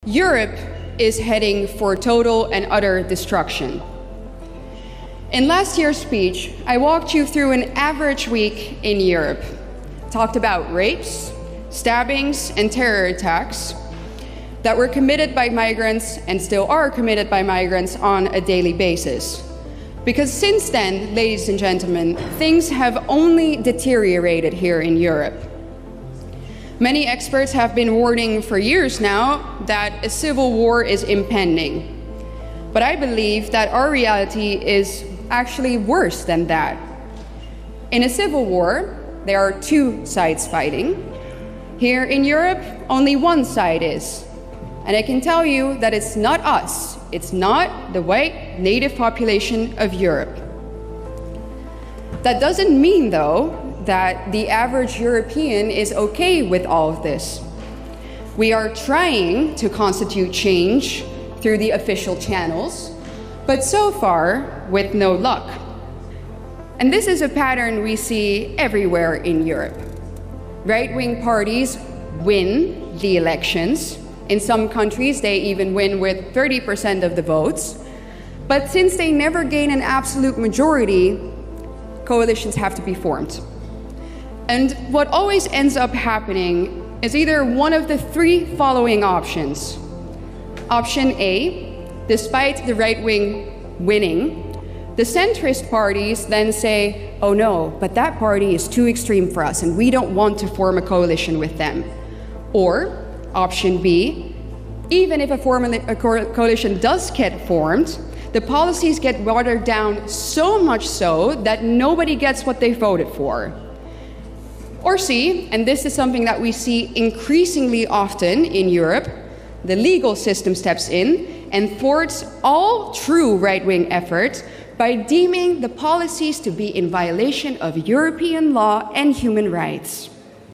Europe is heading for total and utter destruction. In last year's speech, I walked you through an average week in Europe. Talked about rapes, stabbings, and terror attacks that were committed by migrants and still are committed by migrants on a daily basis. Because since then, ladies and gentlemen, things have only deteriorated here in Europe. Many experts have been warning for years now that a civil war is impending. But I believe that our reality is actually worse than that. In a civil war, there are two sides fighting. Here in Europe, only one side is. And I can tell you that it's not us. It's not the white native population of Europe. That doesn't mean, though, that the average European is okay with all of this. We are trying to constitute change through the official channels, but so far with no luck. And this is a pattern we see everywhere in Europe. Right-wing parties win the elections. In some countries, they even win with 30% of the votes. But since they never gain an absolute majority, coalitions have to be formed. And what always ends up happening is either one of the three following options. Option A, despite the right wing winning, the centrist parties then say, oh no, but that party is too extreme for us and we don't want to form a coalition with them. Or option B, even if a coalition does get formed, the policies get watered down so much so that nobody gets what they voted for. Or C, and this is something that we see increasingly often in Europe, the legal system steps in and thwarts all true right-wing efforts by deeming the policies to be in violation of European law and human rights.